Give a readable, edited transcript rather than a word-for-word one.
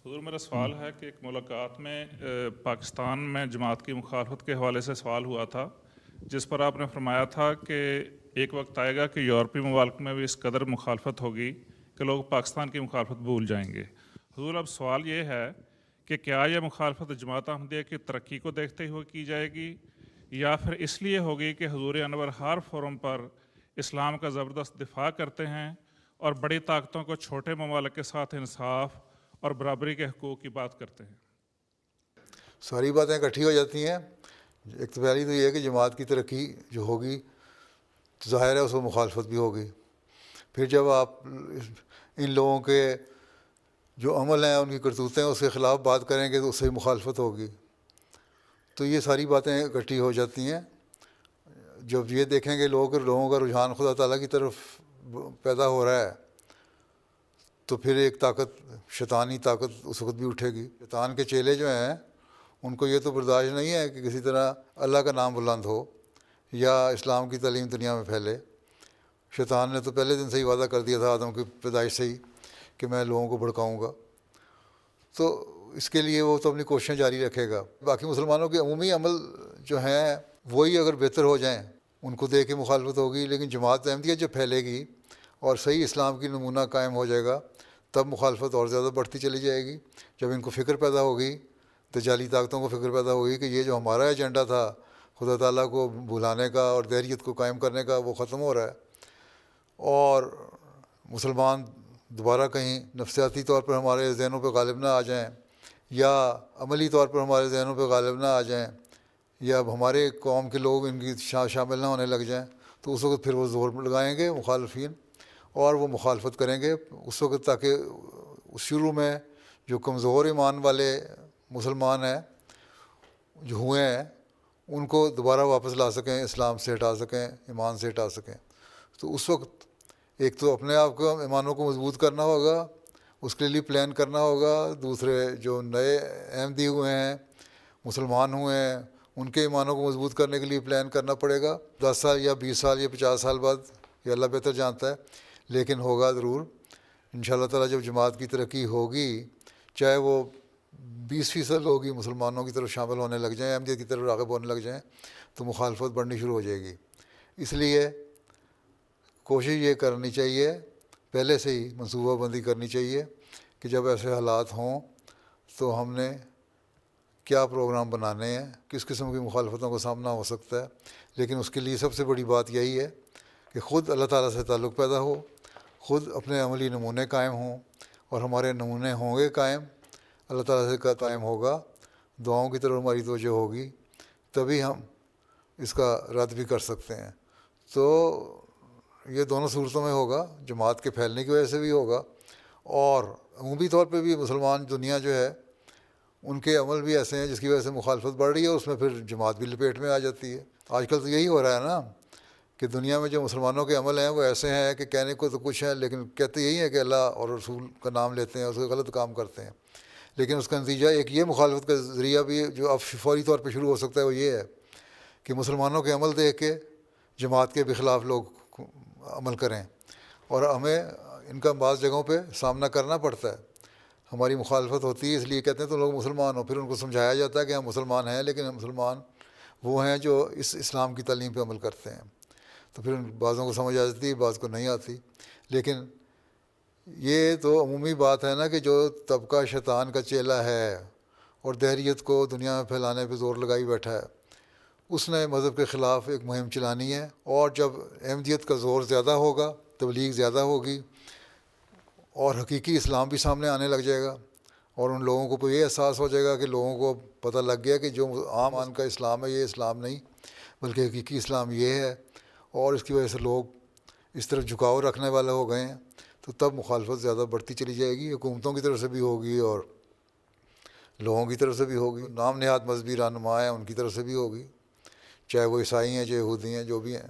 حضور میرا سوال ہے کہ ایک ملاقات میں پاکستان میں جماعت کی مخالفت کے حوالے سے سوال ہوا تھا، جس پر آپ نے فرمایا تھا کہ ایک وقت آئے گا کہ یورپی ممالک میں بھی اس قدر مخالفت ہوگی کہ لوگ پاکستان کی مخالفت بھول جائیں گے۔ حضور اب سوال یہ ہے کہ کیا یہ مخالفت جماعت احمدیہ کی ترقی کو دیکھتے ہوئے کی جائے گی، یا پھر اس لیے ہوگی کہ حضور انور ہر فورم پر اسلام کا زبردست دفاع کرتے ہیں اور بڑی طاقتوں کو چھوٹے ممالک کے ساتھ انصاف اور برابری کے حقوق کی بات کرتے ہیں؟ ساری باتیں اکٹھی ہو جاتی ہیں۔ ایک تو پہلی تو یہ ہے کہ جماعت کی ترقی جو ہوگی تو ظاہر ہے اس کو مخالفت بھی ہوگی۔ پھر جب آپ ان لوگوں کے جو عمل ہیں، ان کی کرتوتیں اس کے خلاف بات کریں گے تو اس سے مخالفت ہوگی۔ تو یہ ساری باتیں اکٹھی ہو جاتی ہیں۔ جب یہ دیکھیں گے لوگوں کا رجحان خدا تعالیٰ کی طرف پیدا ہو رہا ہے تو پھر ایک طاقت، شیطانی طاقت اس وقت بھی اٹھے گی۔ شیطان کے چیلے جو ہیں ان کو یہ تو برداشت نہیں ہے کہ کسی طرح اللہ کا نام بلند ہو یا اسلام کی تعلیم دنیا میں پھیلے۔ شیطان نے تو پہلے دن سے ہی وعدہ کر دیا تھا آدم کی پیدائش سے ہی کہ میں لوگوں کو بھڑکاؤں گا، تو اس کے لیے وہ تو اپنی کوششیں جاری رکھے گا۔ باقی مسلمانوں کے عمومی عمل جو ہیں وہی اگر بہتر ہو جائیں ان کو دیکھ کے مخالفت ہوگی، لیکن جماعت احمدیہ جب پھیلے گی اور صحیح اسلام کی نمونہ قائم ہو جائے گا تب مخالفت اور زیادہ بڑھتی چلی جائے گی۔ جب ان کو فکر پیدا ہوگی، تجالی طاقتوں کو فکر پیدا ہوگی کہ یہ جو ہمارا ایجنڈا تھا خدا تعالیٰ کو بھلانے کا اور دہریت کو قائم کرنے کا وہ ختم ہو رہا ہے، اور مسلمان دوبارہ کہیں نفسیاتی طور پر ہمارے ذہنوں پہ غالب نہ آ جائیں یا عملی طور پر ہمارے ذہنوں پہ غالب نہ آ جائیں یا اب ہمارے قوم کے لوگ ان کی شامل نہ ہونے لگ جائیں، تو اس وقت پھر وہ زور لگائیں گے مخالفین اور وہ مخالفت کریں گے اس وقت، تاکہ شروع میں جو کمزور ایمان والے مسلمان ہیں جو ہوئے ہیں ان کو دوبارہ واپس لا سکیں، اسلام سے ہٹا سکیں، ایمان سے ہٹا سکیں۔ تو اس وقت ایک تو اپنے آپ کو ایمانوں کو مضبوط کرنا ہوگا، اس کے لیے پلان کرنا ہوگا۔ دوسرے جو نئے احمدی ہوئے ہیں، مسلمان ہوئے ہیں، ان کے ایمانوں کو مضبوط کرنے کے لیے پلان کرنا پڑے گا۔ 10 سال یا 20 سال یا 50 سال بعد یہ اللہ بہتر جانتا ہے، لیکن ہوگا ضرور انشاءاللہ تعالیٰ۔ جب جماعت کی ترقی ہوگی، چاہے وہ 20% ہوگی، مسلمانوں کی طرف شامل ہونے لگ جائیں، احمدیت کی طرف راغب ہونے لگ جائیں، تو مخالفت بڑھنی شروع ہو جائے گی۔ اس لیے کوشش یہ کرنی چاہیے، پہلے سے ہی منصوبہ بندی کرنی چاہیے کہ جب ایسے حالات ہوں تو ہم نے کیا پروگرام بنانے ہیں، کس قسم کی مخالفتوں کا سامنا ہو سکتا ہے۔ لیکن اس کے لیے سب سے بڑی بات یہی ہے کہ خود اللہ تعالیٰ سے تعلق پیدا ہو، خود اپنے عملی نمونے قائم ہوں، اور ہمارے نمونے ہوں گے قائم، اللہ تعالیٰ سے قائم ہوگا، دعاؤں کی طرف ہماری توجہ ہوگی، تبھی ہم اس کا رد بھی کر سکتے ہیں۔ تو یہ دونوں صورتوں میں ہوگا، جماعت کے پھیلنے کی وجہ سے بھی ہوگا، اور عمومی طور پہ بھی مسلمان دنیا جو ہے ان کے عمل بھی ایسے ہیں جس کی وجہ سے مخالفت بڑھ رہی ہے، اس میں پھر جماعت بھی لپیٹ میں آ جاتی ہے۔ آج کل تو یہی ہو رہا ہے نا کہ دنیا میں جو مسلمانوں کے عمل ہیں وہ ایسے ہیں کہ کہنے کو تو کچھ ہے، لیکن کہتے یہی ہیں کہ اللہ اور رسول کا نام لیتے ہیں، اس کو غلط کام کرتے ہیں۔ لیکن اس کا نتیجہ ایک یہ مخالفت کا ذریعہ بھی جو اب فوری طور پہ شروع ہو سکتا ہے وہ یہ ہے کہ مسلمانوں کے عمل دیکھ کے جماعت کے بھی خلاف لوگ عمل کریں، اور ہمیں ان کا بعض جگہوں پہ سامنا کرنا پڑتا ہے۔ ہماری مخالفت ہوتی ہے، اس لیے کہتے ہیں تو لوگ مسلمان ہو، پھر ان کو سمجھایا جاتا ہے کہ ہم مسلمان ہیں، لیکن ہم مسلمان وہ ہیں جو اس اسلام کی تعلیم پہ عمل کرتے ہیں۔ تو پھر بعضوں کو سمجھ آ جاتی ہے، بعض کو نہیں آتی۔ لیکن یہ تو عمومی بات ہے نا کہ جو طبقہ شیطان کا چیلا ہے اور دہریت کو دنیا میں پھیلانے پہ زور لگائی بیٹھا ہے، اس نے مذہب کے خلاف ایک مہم چلانی ہے، اور جب احمدیت کا زور زیادہ ہوگا، تبلیغ زیادہ ہوگی، اور حقیقی اسلام بھی سامنے آنے لگ جائے گا، اور ان لوگوں کو یہ احساس ہو جائے گا کہ لوگوں کو پتہ لگ گیا کہ جو عام ان کا اسلام ہے یہ اسلام نہیں بلکہ حقیقی اسلام یہ ہے، اور اس کی وجہ سے لوگ اس طرف جھکاؤ رکھنے والے ہو گئے ہیں، تو تب مخالفت زیادہ بڑھتی چلی جائے گی، حکومتوں کی طرف سے بھی ہوگی اور لوگوں کی طرف سے بھی ہوگی، نام نہاد مذہبی رہنما ہیں ان کی طرف سے بھی ہوگی، چاہے وہ عیسائی ہیں چاہے یہودی ہیں، جو بھی ہیں۔